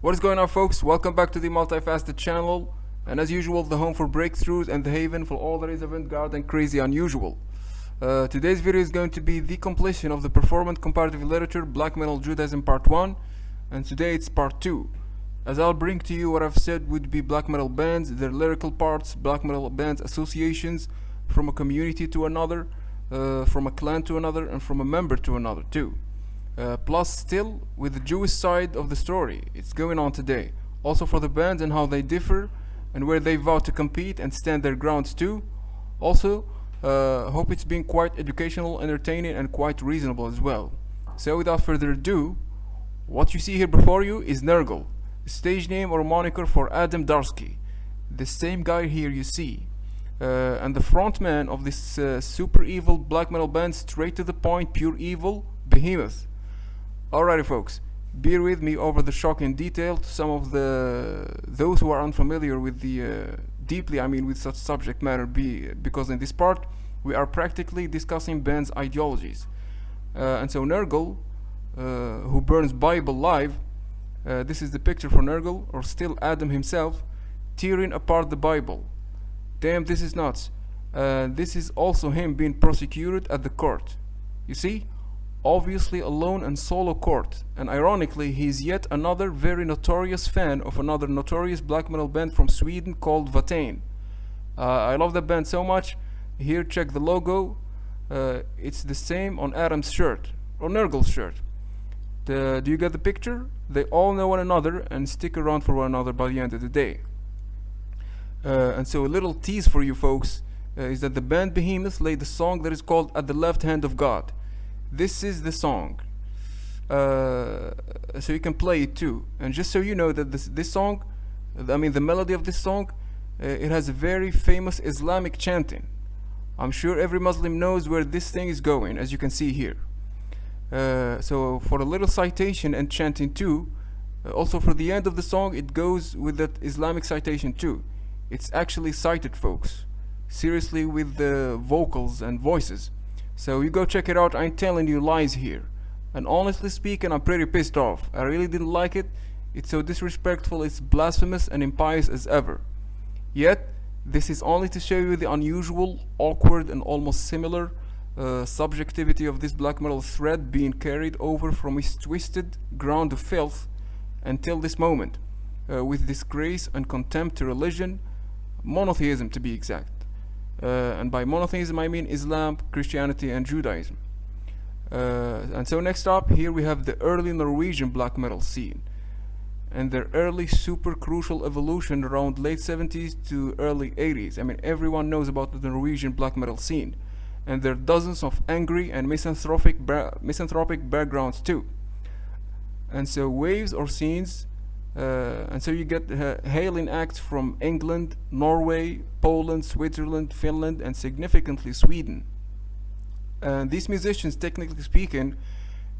What is going on, folks? Welcome back to the Multi-Faceted channel, and as usual, the home for breakthroughs and the haven for all that is avant-garde and crazy unusual. Today's video is going to be the completion of the Performant Comparative literature, Black Metal and Judaism Part 1, and today it's Part 2. As I'll bring to you what I've said would be black metal bands, their lyrical parts, black metal bands associations, from a community to another, from a clan to another, and from a member to another too. Plus still with the Jewish side of the story, it's going on today. Also for the bands and how they differ and where they vow to compete and stand their grounds too. Also, hope it's been quite educational, entertaining, and quite reasonable as well. So without further ado, what you see here before you is Nergal, a stage name or moniker for Adam Darsky, the same guy here you see, and the frontman of this super evil black metal band, straight to the point, pure evil, Behemoth. Alrighty folks, bear with me over the shocking detail to some of those who are unfamiliar with the with such subject matter, because in this part we are practically discussing bands' ideologies. And so Nergal, who burns Bible live, this is the picture for Nergal, or still Adam himself, tearing apart the Bible. Damn, this is nuts. This is also him being prosecuted at the court. You see? Obviously a lone and solo court, and ironically he is yet another very notorious fan of another notorious black metal band from Sweden called Vatain. I love that band so much. Here, check the logo. It's the same on Adam's shirt, or Nergal's shirt. Do you get the picture? They all know one another and stick around for one another by the end of the day. And so a little tease for you folks is that the band Behemoth laid a song that is called At the Left Hand of God. This is the song, so you can play it too. And just so you know that this song, the melody of this song, it has a very famous Islamic chanting. I'm sure every Muslim knows where this thing is going, as you can see here. So for a little citation and chanting too, also for the end of the song, it goes with that Islamic citation too. It's actually cited, folks, seriously, with the vocals and voices. So you go check it out. I ain't telling you lies here. And honestly speaking, I'm pretty pissed off. I really didn't like it. It's so disrespectful, it's blasphemous and impious as ever. Yet, this is only to show you the unusual, awkward, and almost similar subjectivity of this black metal thread being carried over from its twisted ground of filth until this moment, with disgrace and contempt to religion, monotheism to be exact. And by monotheism I mean Islam, Christianity, and Judaism. And so next up, here we have the early Norwegian black metal scene and their early super crucial evolution around late 70s to early 80s. Everyone knows about the Norwegian black metal scene and their dozens of angry and misanthropic backgrounds too. And so waves or scenes, and so you get hailing acts from England, Norway, Poland, Switzerland, Finland, and significantly Sweden. And these musicians, technically speaking,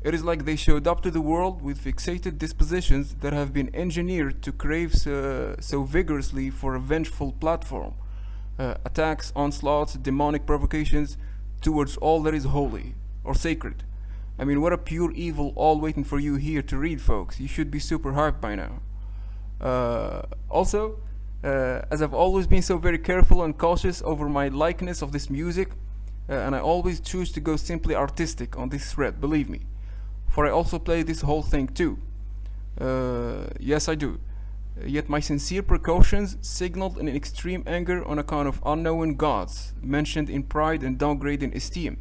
it is like they showed up to the world with fixated dispositions that have been engineered to crave so vigorously for a vengeful platform. Attacks, onslaughts, demonic provocations towards all that is holy or sacred. What a pure evil all waiting for you here to read, folks. You should be super hyped by now. Also, as I've always been so very careful and cautious over my likeness of this music, and I always choose to go simply artistic on this thread, believe me. For I also play this whole thing too. Yes, I do. Yet my sincere precautions signaled an extreme anger on account of unknown gods mentioned in pride and downgrading esteem.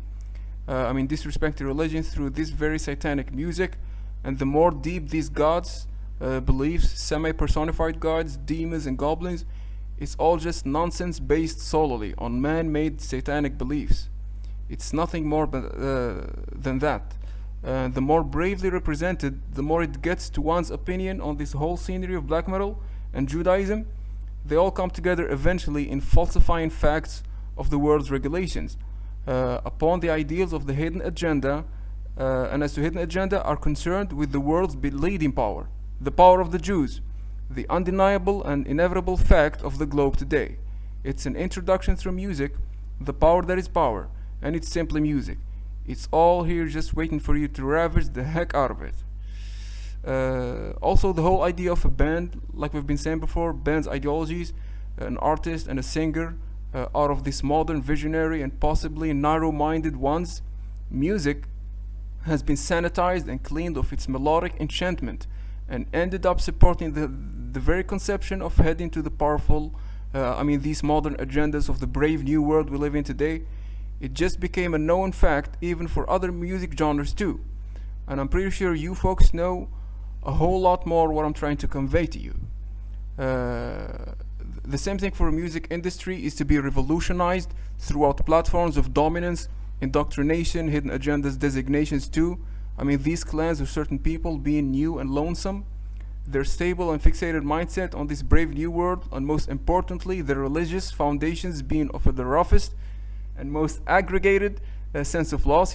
Disrespecting religion through this very satanic music, and the more deep these gods, beliefs, semi-personified gods, demons, and goblins, it's all just nonsense based solely on man-made satanic beliefs. It's nothing more than that. The more bravely represented, the more it gets to one's opinion on this whole scenery of black metal and Judaism. They all come together eventually in falsifying facts of the world's regulations, upon the ideals of the hidden agenda, and as to hidden agenda are concerned with the world's leading power, the power of the Jews, the undeniable and inevitable fact of the globe today. It's an introduction through music, the power that is power, and it's simply music. It's all here just waiting for you to ravage the heck out of it. Also, the whole idea of a band, like we've been saying before, band's ideologies, an artist and a singer out of this modern, visionary, and possibly narrow-minded ones. Music has been sanitized and cleaned of its melodic enchantment and ended up supporting the very conception of heading to the powerful, these modern agendas of the brave new world we live in today. It just became a known fact even for other music genres too. And I'm pretty sure you folks know a whole lot more what I'm trying to convey to you. The same thing for the music industry is to be revolutionized throughout platforms of dominance, indoctrination, hidden agendas, designations too. These clans of certain people being new and lonesome, their stable and fixated mindset on this brave new world, and most importantly, their religious foundations being of the roughest and most aggregated sense of loss,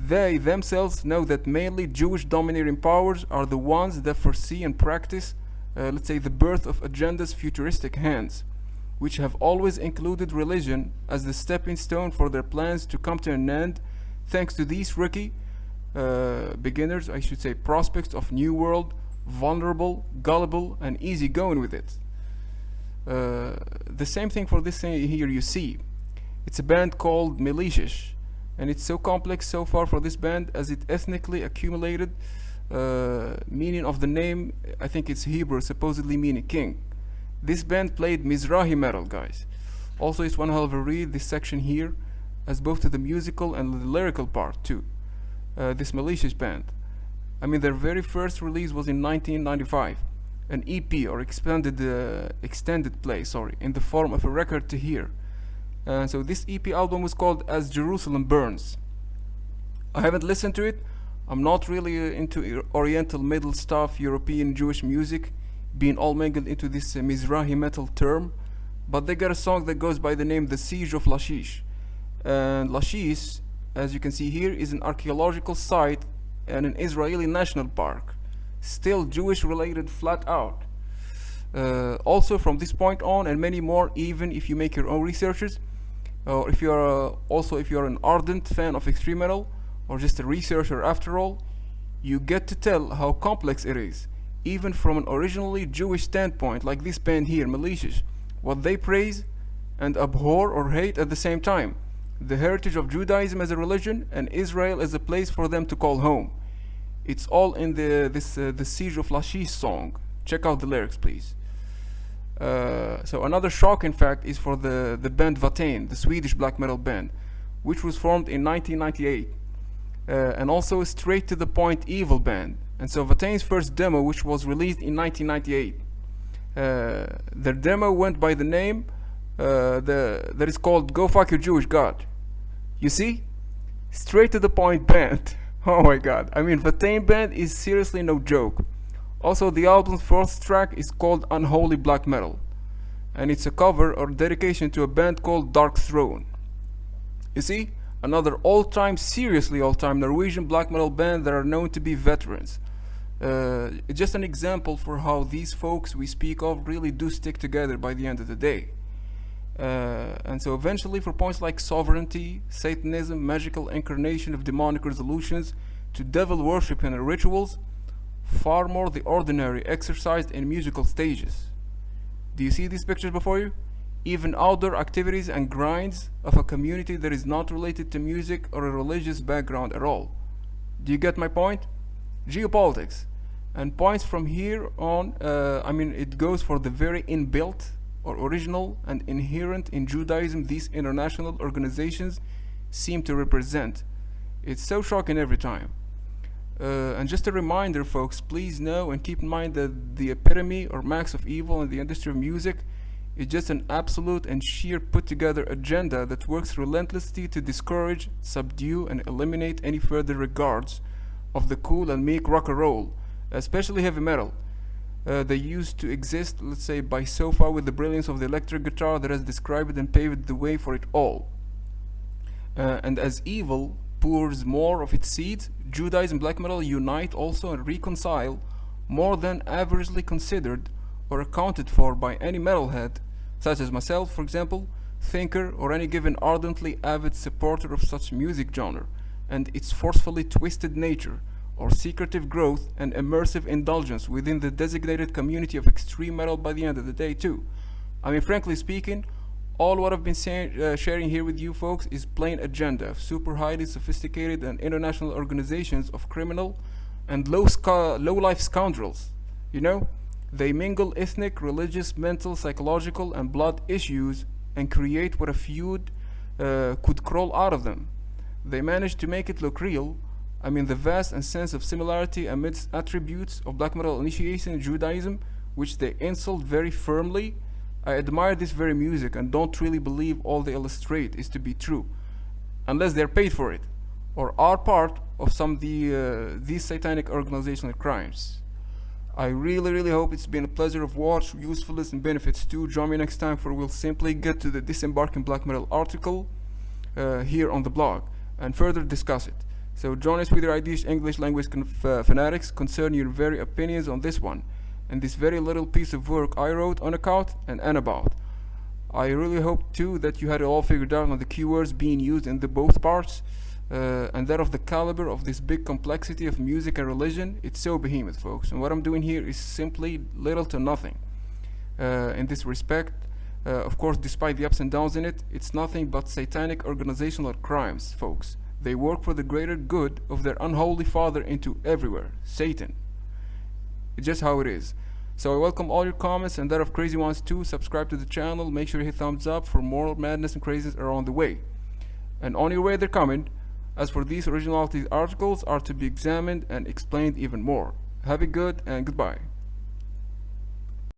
they themselves know that mainly Jewish domineering powers are the ones that foresee and practice, the birth of agendas futuristic hands, which have always included religion as the stepping stone for their plans to come to an end, thanks to these rookie beginners, prospects of new world, vulnerable, gullible, and easy going with it. The same thing for this thing here you see. It's a band called Militias, and it's so complex so far for this band as it ethnically accumulated meaning of the name. I think it's Hebrew, supposedly meaning king. This band played Mizrahi metal, guys. Also, it's one hell of a read, this section here, as both to the musical and the lyrical part too. This Militias band. Their very first release was in 1995, an EP or extended play, in the form of a record to hear. So this EP album was called As Jerusalem Burns. I haven't listened to it. I'm not really into Oriental Middle stuff, European Jewish music, being all mingled into this Mizrahi metal term, but they got a song that goes by the name The Siege of Lachish. And Lachish, as you can see here, is an archaeological site and an Israeli national park, still Jewish related flat out. Also from this point on and many more, even if you make your own researches, or if you're an ardent fan of extreme metal, or just a researcher after all, you get to tell how complex it is, even from an originally Jewish standpoint, like this band here, Militias, what they praise and abhor or hate at the same time, the heritage of Judaism as a religion and Israel as a place for them to call home. It's all in the Siege of Lachish song. Check out the lyrics, please. So another shock, in fact, is for the band Vatain, the Swedish black metal band, which was formed in 1998. And also a straight to the point evil band. And so Vatain's first demo, which was released in 1998, their demo went by the name that is called Go Fuck Your Jewish God. You see? Straight to the point band. Oh my god. Vatain band is seriously no joke. Also, the album's fourth track is called Unholy Black Metal, and it's a cover or dedication to a band called Dark Throne. You see? Another seriously all-time Norwegian black metal band that are known to be veterans. It's just an example for how these folks we speak of really do stick together by the end of the day. And so eventually, for points like sovereignty, Satanism, magical incarnation of demonic resolutions, to devil worship and rituals, far more the ordinary exercised in musical stages. Do you see these pictures before you? Even outdoor activities and grinds of a community that is not related to music or a religious background at all. Do you get my point? Geopolitics. And points from here on, it goes for the very inbuilt or original and inherent in Judaism these international organizations seem to represent. It's so shocking every time. And just a reminder, folks, please know and keep in mind that the epitome or max of evil in the industry of music is just an absolute and sheer put-together agenda that works relentlessly to discourage, subdue, and eliminate any further regards of the cool and meek rock and roll, especially heavy metal. They used to exist, by so far with the brilliance of the electric guitar that has described and paved the way for it all. And as evil pours more of its seeds, Judaism and black metal unite also and reconcile more than averagely considered or accounted for by any metalhead, such as myself, for example, thinker, or any given ardently avid supporter of such music genre and its forcefully twisted nature, or secretive growth and immersive indulgence within the designated community of extreme metal by the end of the day too. I mean, frankly speaking, all what I've been sharing here with you folks is plain agenda of super highly sophisticated and international organizations of criminal and low-life scoundrels. You know, they mingle ethnic, religious, mental, psychological, and blood issues and create what a feud could crawl out of them. They manage to make it look real. I mean, the vast and sense of similarity amidst attributes of Black Metal initiation and Judaism, which they insult very firmly. I admire this very music and don't really believe all they illustrate is to be true, unless they're paid for it, or are part of some of these satanic organizational crimes. I really hope it's been a pleasure of watch, usefulness and benefits too. Join me next time for we'll simply get to the Disembarking Black Metal article here on the blog and further discuss it. So join us with your ideas, English language fanatics, concerning your very opinions on this one and this very little piece of work I wrote on account and about. I really hope too that you had it all figured out on the keywords being used in the both parts and that of the caliber of this big complexity of music and religion. It's so behemoth, folks, and what I'm doing here is simply little to nothing in this respect. Of course, despite the ups and downs in it, it's nothing but satanic organizational crimes, folks. They work for the greater good of their unholy father into everywhere, Satan. It's just how it is. So I welcome all your comments and that of crazy ones too. Subscribe to the channel, make sure you hit thumbs up for more madness and craziness are on the way. And on your way they're coming. As for these originalities, articles are to be examined and explained even more. Have it good and goodbye.